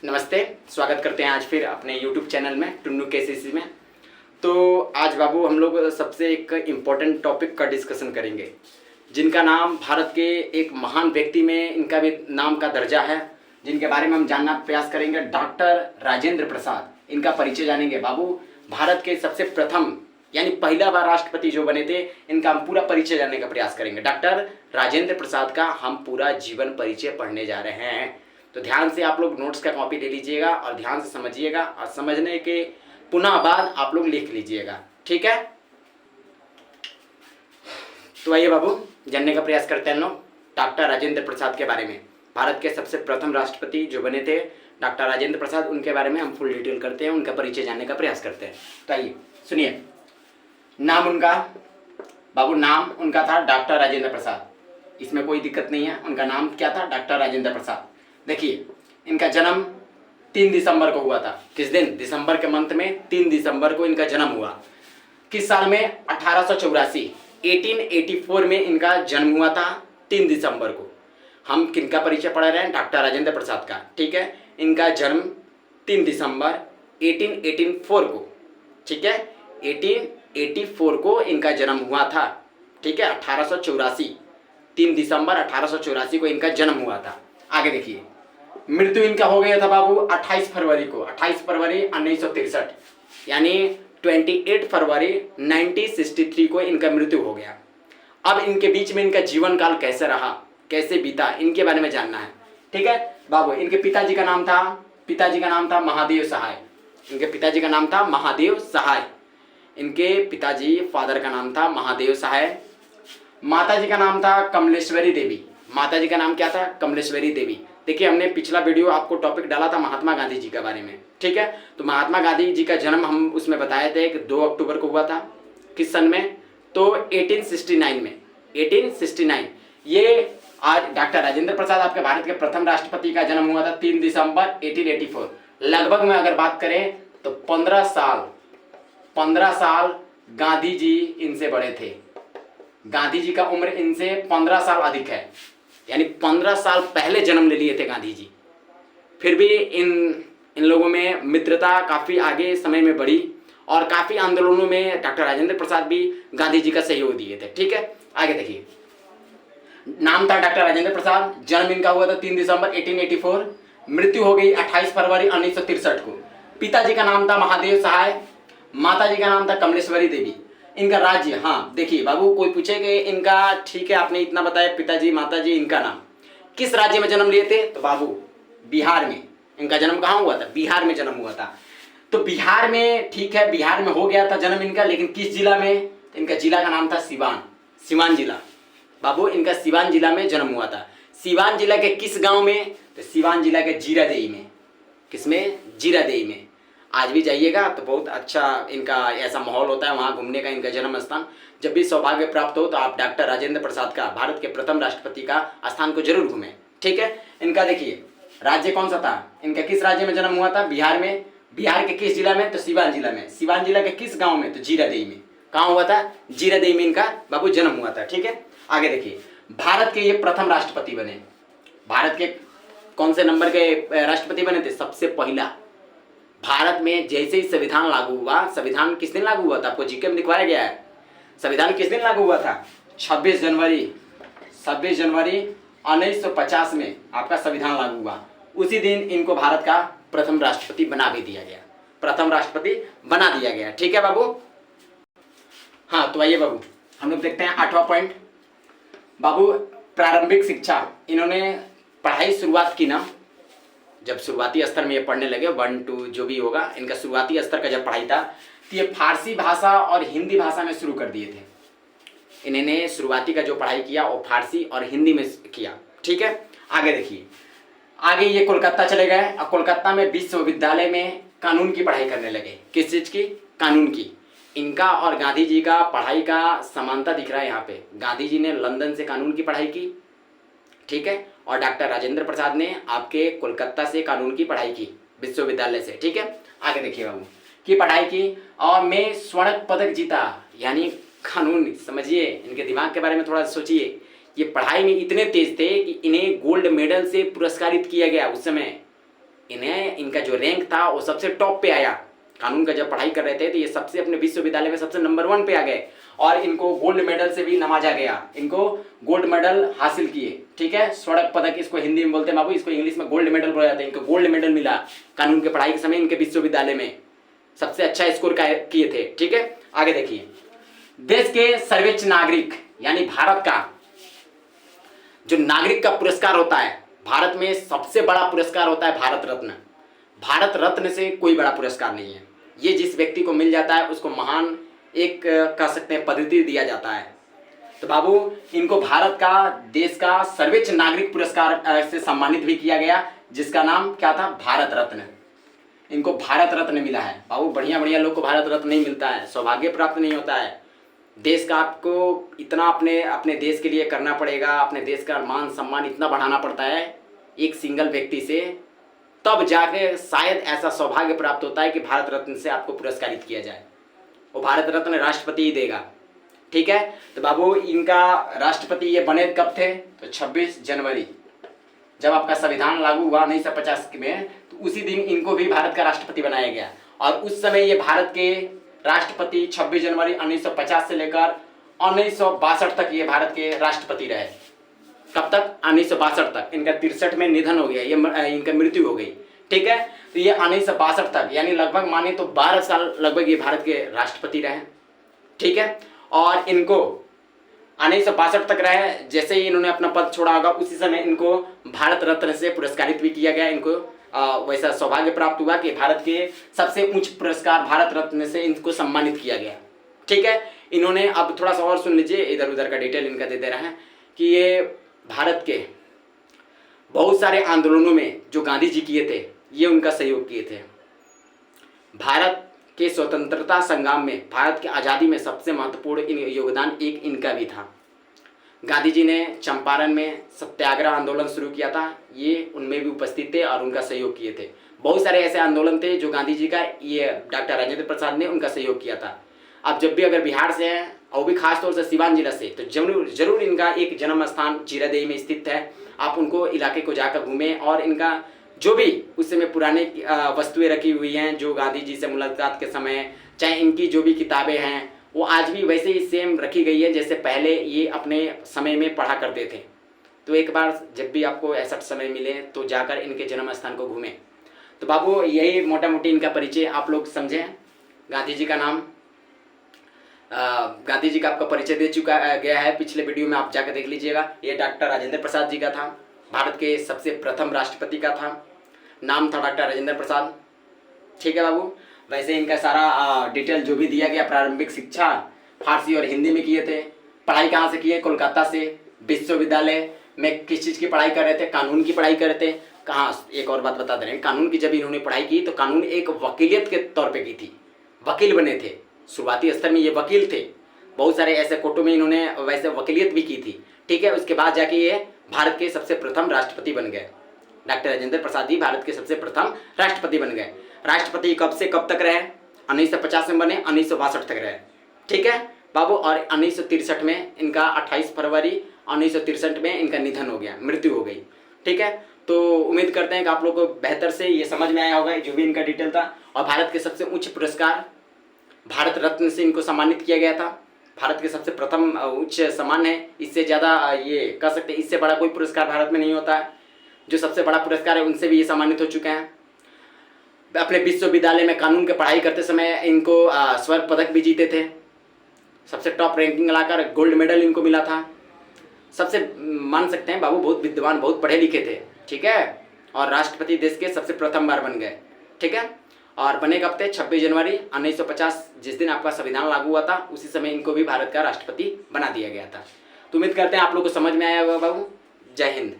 नमस्ते, स्वागत करते हैं आज फिर अपने YouTube चैनल में टुन्नू केसीसी में। तो आज बाबू हम लोग सबसे एक इम्पोर्टेंट टॉपिक का डिस्कशन करेंगे, जिनका नाम भारत के एक महान व्यक्ति में इनका भी नाम का दर्जा है, जिनके बारे में हम जानना प्रयास करेंगे। डॉक्टर राजेंद्र प्रसाद, इनका परिचय जानेंगे। बाबू भारत के सबसे प्रथम यानी पहला बार राष्ट्रपति जो बने थे, इनका हम पूरा परिचय जानने का प्रयास करेंगे। डॉक्टर राजेंद्र प्रसाद का हम पूरा जीवन परिचय पढ़ने जा रहे हैं। तो ध्यान से आप लोग नोट्स का कॉपी ले लीजिएगा और ध्यान से समझिएगा, और समझने के पुनः बाद आप लोग लिख लीजिएगा, ठीक है। तो आइए बाबू जानने का प्रयास करते हैं लोग डॉक्टर राजेंद्र प्रसाद के बारे में। भारत के सबसे प्रथम राष्ट्रपति जो बने थे डॉक्टर राजेंद्र प्रसाद, उनके बारे में हम फुल डिटेल करते हैं, उनका परिचय जानने का प्रयास करते हैं। तो आइए सुनिए, नाम उनका बाबू, नाम उनका था डॉक्टर राजेंद्र प्रसाद। इसमें कोई दिक्कत नहीं है, उनका नाम क्या था? डॉक्टर राजेंद्र प्रसाद। देखिए, इनका जन्म 3 दिसंबर को हुआ था। किस दिन? दिसंबर के मंथ में 3 दिसंबर को इनका जन्म हुआ। किस साल में? 1884, 1884 में इनका जन्म हुआ था 3 दिसंबर को। हम किनका परिचय पढ़ रहे हैं? डॉक्टर राजेंद्र प्रसाद का, ठीक है। इनका जन्म 3 दिसंबर 1884 को, ठीक है, 1884 को इनका जन्म हुआ था, ठीक है। 1884, 3 दिसंबर 1884 को इनका जन्म हुआ था। आगे देखिए, मृत्यु इनका हो गया था बाबू 28 फरवरी को, 28 फरवरी 1963, यानी 28 फरवरी 1963 को इनका मृत्यु हो गया। अब इनके बीच में इनका जीवन काल कैसे रहा, कैसे बीता, इनके बारे में जानना है, ठीक है बाबू। इनके पिताजी का नाम था महादेव सहाय। इनके पिताजी का नाम था महादेव सहाय। इनके पिताजी फादर का नाम था महादेव सहाय। माताजी का नाम था कमलेश्वरी देवी। माताजी का नाम क्या था? कमलेश्वरी देवी। देखिए, हमने पिछला वीडियो आपको टॉपिक डाला था महात्मा गांधी जी के बारे में, ठीक है। तो महात्मा गांधी जी का जन्म हम उसमें बताए थे कि 2 अक्टूबर को हुआ था। किस सन में? तो 1869 में, 1869। ये आज डॉक्टर राजेंद्र प्रसाद आपके भारत के प्रथम राष्ट्रपति का जन्म हुआ था 3 दिसंबर 1884। लगभग में अगर बात करें तो 15 साल गांधी जी इनसे बड़े थे। गांधी जी का उम्र इनसे 15 साल अधिक है, यानी 15 साल पहले जन्म ले लिए थे गांधी जी। फिर भी इन लोगों में मित्रता काफ़ी आगे समय में बढ़ी, और काफ़ी आंदोलनों में डॉक्टर राजेंद्र प्रसाद भी गांधी जी का सहयोग दिए थे, ठीक है। आगे देखिए, नाम था डॉक्टर राजेंद्र प्रसाद। जन्म इनका हुआ था 3 दिसंबर 1884। मृत्यु हो गई 28 फरवरी 1963 को। पिताजी का नाम था महादेव सहाय। माताजी का नाम था कमलेश्वरी देवी। इनका राज्य, हाँ देखिए बाबू, कोई पूछे कि इनका, ठीक है आपने इतना बताया, पिताजी माताजी, इनका नाम, किस राज्य में जन्म लिए थे? तो बाबू बिहार में। इनका जन्म कहाँ हुआ था? बिहार में जन्म हुआ था। तो बिहार में, ठीक है, बिहार में हो गया था जन्म इनका, लेकिन किस जिला में? इनका जिला का नाम था सिवान जिला। बाबू इनका सिवान जिला में जन्म हुआ था। सिवान जिला के किस गाँव में? तो सिवान जिला के जीरादेई में। किसमें? जीरादेई में। आज भी जाइएगा तो बहुत अच्छा इनका ऐसा माहौल होता है वहाँ घूमने का। इनका जन्म स्थान, जब भी सौभाग्य प्राप्त हो तो आप डॉक्टर राजेंद्र प्रसाद का, भारत के प्रथम राष्ट्रपति का स्थान को जरूर घूमें, ठीक है। इनका देखिए राज्य कौन सा था? इनका किस राज्य में जन्म हुआ था? बिहार में। बिहार के किस जिला में? तो सिवान जिला में। सिवान जिला के किस गाँव में? तो जीरादेई में। कहाँ हुआ था? जीरादेई में इनका बाबू जन्म हुआ था, ठीक है। आगे देखिए, भारत के ये प्रथम राष्ट्रपति बने। भारत के कौन से नंबर के राष्ट्रपति बने थे? सबसे पहला। भारत में जैसे ही संविधान लागू हुआ, संविधान किस दिन लागू हुआ था? आपको जीके में दिखवाया गया है। संविधान किस दिन लागू हुआ था? 26 जनवरी 1950 में आपका संविधान लागू हुआ। उसी दिन इनको भारत का प्रथम राष्ट्रपति बना भी दिया गया, प्रथम राष्ट्रपति बना दिया गया, ठीक है बाबू। हाँ, तो आइए बाबू हम लोग देखते हैं 8वां पॉइंट। बाबू प्रारंभिक शिक्षा, इन्होंने पढ़ाई शुरुआत की ना, जब शुरुआती स्तर में ये पढ़ने लगे, 1 2 जो भी होगा, इनका शुरुआती स्तर का जब पढ़ाई था तो ये फारसी भाषा और हिंदी भाषा में शुरू कर दिए थे। इन्होंने शुरुआती का जो पढ़ाई किया वो फारसी और हिंदी में किया, ठीक है। आगे देखिए, आगे ये कोलकाता चले गए और कोलकाता में विश्वविद्यालय में कानून की पढ़ाई करने लगे। किस चीज़ की? कानून की। इनका और गांधी जी का पढ़ाई का समानता दिख रहा है यहाँ पे। गांधी जी ने लंदन से कानून की पढ़ाई की, ठीक है, और डॉक्टर राजेंद्र प्रसाद ने आपके कोलकाता से कानून की पढ़ाई की, विश्वविद्यालय से, ठीक है। आगे देखिए बाबू, की पढ़ाई की और मैं स्वर्ण पदक जीता, यानी कानून, समझिए इनके दिमाग के बारे में थोड़ा सोचिए। ये पढ़ाई में इतने तेज थे कि इन्हें गोल्ड मेडल से पुरस्कारित किया गया उस समय। इन्हें इनका जो रैंक था वो सबसे टॉप पे आया। कानून का जब पढ़ाई कर रहे थे तो ये सबसे अपने विश्वविद्यालय में सबसे नंबर 1 पे आ गए और इनको गोल्ड मेडल से भी नवाजा गया। इनको गोल्ड मेडल हासिल किए, ठीक है, स्वर्ण पदक इसको हिंदी में बोलते हैं बाबू, इसको इंग्लिश में गोल्ड मेडल बोला जाता है। इनको गोल्ड मेडल मिला कानून के पढ़ाई के समय इनके विश्वविद्यालय में, सबसे अच्छा स्कोर किए थे, ठीक है। आगे देखिए, देश के सर्वोच्च नागरिक यानी भारत का जो नागरिक का पुरस्कार होता है, भारत में सबसे बड़ा पुरस्कार होता है भारत रत्न। भारत रत्न से कोई बड़ा पुरस्कार नहीं है। ये जिस व्यक्ति को मिल जाता है उसको महान एक कह सकते हैं पद्धति दिया जाता है। तो बाबू इनको भारत का देश का सर्वोच्च नागरिक पुरस्कार से सम्मानित भी किया गया, जिसका नाम क्या था, भारत रत्न। इनको भारत रत्न मिला है। बाबू बढ़िया बढ़िया लोग को भारत रत्न नहीं मिलता है, सौभाग्य प्राप्त नहीं होता है। देश का आपको इतना अपने देश के लिए करना पड़ेगा, अपने देश का मान सम्मान इतना बढ़ाना पड़ता है एक सिंगल व्यक्ति से, तब जाके शायद ऐसा सौभाग्य प्राप्त होता है कि भारत रत्न से आपको पुरस्कारित किया जाए। वो भारत रत्न राष्ट्रपति ही देगा, ठीक है। तो बाबू इनका राष्ट्रपति ये बने कब थे, तो 26 जनवरी जब आपका संविधान लागू हुआ 1950 में, तो उसी दिन इनको भी भारत का राष्ट्रपति बनाया गया। और उस समय ये भारत के राष्ट्रपति 26 जनवरी 1950 से लेकर 1962 तक ये भारत के राष्ट्रपति रहे। कब तक, 1962 तक। इनका 63 में निधन हो गया, ये इनका मृत्यु हो गई, ठीक है। तो ये 1962 तक यानी लगभग माने तो 12 साल लगभग ये भारत के राष्ट्रपति रहे, ठीक है। और इनको 1962 तक रहे, जैसे ही इन्होंने अपना पद छोड़ा होगा उसी समय इनको भारत रत्न से पुरस्कारित भी किया गया। इनको वैसा सौभाग्य प्राप्त हुआ कि भारत के सबसे उच्च पुरस्कार भारत रत्न से इनको सम्मानित किया गया, ठीक है। इन्होंने, अब थोड़ा सा और सुन लीजिए, इधर उधर का डिटेल इनका दे रहे हैं कि ये भारत के बहुत सारे आंदोलनों में जो गांधी जी किए थे ये उनका सहयोग किए थे। भारत के स्वतंत्रता संग्राम में, भारत की आज़ादी में सबसे महत्वपूर्ण योगदान एक इनका भी था। गांधी जी ने चंपारण में सत्याग्रह आंदोलन शुरू किया था, ये उनमें भी उपस्थित थे और उनका सहयोग किए थे। बहुत सारे ऐसे आंदोलन थे जो गांधी जी का, ये डॉक्टर राजेंद्र प्रसाद ने उनका सहयोग किया था। अब जब भी अगर बिहार से हैं और भी खास तौर से सिवान जिला से, तो जरूर इनका एक जन्म स्थान जीरादेई में स्थित है। आप उनको इलाके को जाकर घूमें और इनका जो भी उस समय पुराने वस्तुएं रखी हुई हैं जो गांधी जी से मुलाकात के समय, चाहे इनकी जो भी किताबें हैं वो आज भी वैसे ही सेम रखी गई है जैसे पहले ये अपने समय में पढ़ा करते थे। तो एक बार जब भी आपको ऐसा समय मिले तो जाकर इनके जन्म स्थान को घूमें। तो बाबू यही मोटा मोटी इनका परिचय आप लोग समझें। गांधी जी का नाम, गांधी जी का आपका परिचय दे चुका गया है, पिछले वीडियो में आप जाकर देख लीजिएगा। ये डॉक्टर राजेंद्र प्रसाद जी का था, भारत के सबसे प्रथम राष्ट्रपति का था, नाम था डॉक्टर राजेंद्र प्रसाद, ठीक है बाबू। वैसे इनका सारा डिटेल जो भी दिया गया, प्रारंभिक शिक्षा फारसी और हिंदी में किए थे, पढ़ाई कहाँ से किए, कोलकाता से, विश्वविद्यालय में किस चीज़ की पढ़ाई कर रहे थे, कानून की पढ़ाई कर रहे थे। कहाँ, एक और बात बता दे रहे हैं, कानून की जब इन्होंने पढ़ाई की तो कानून एक वकीलियत के तौर पे की थी, वकील बने थे, शुरुआती स्तर में ये वकील थे। बहुत सारे ऐसे कोर्टों में इन्होंने वैसे वकीलियत भी की थी, ठीक है। उसके बाद जाके ये भारत के सबसे प्रथम राष्ट्रपति बन गए। डॉक्टर राजेंद्र प्रसाद जी भारत के सबसे प्रथम राष्ट्रपति बन गए। राष्ट्रपति कब से कब तक रहे, 1950 में बने, 1962 तक रहे, ठीक है बाबू। और 1963 में इनका 28 फरवरी 1963 में इनका निधन हो गया, मृत्यु हो गई, ठीक है। तो उम्मीद करते हैं कि आप लोग को बेहतर से ये समझ में आया होगा जो भी इनका डिटेल था। और भारत के सबसे उच्च पुरस्कार भारत रत्न से इनको सम्मानित किया गया था। भारत के सबसे प्रथम उच्च सम्मान है, इससे ज़्यादा ये कह सकते हैं, इससे बड़ा कोई पुरस्कार भारत में नहीं होता है। जो सबसे बड़ा पुरस्कार है उनसे भी ये सम्मानित हो चुके हैं। अपने विश्वविद्यालय में कानून की पढ़ाई करते समय इनको स्वर्ण पदक भी जीते थे, सबसे टॉप रैंकिंग लाकर गोल्ड मेडल इनको मिला था। सबसे मान सकते हैं बाबू बहुत विद्वान, बहुत पढ़े लिखे थे, ठीक है। और राष्ट्रपति देश के सबसे प्रथम बार बन गए, ठीक है। और बने कब थे, 26 जनवरी 1950, जिस दिन आपका संविधान लागू हुआ था उसी समय इनको भी भारत का राष्ट्रपति बना दिया गया था। तो उम्मीद करते हैं आप लोग को समझ में आया होगा बाबू। जय हिंद।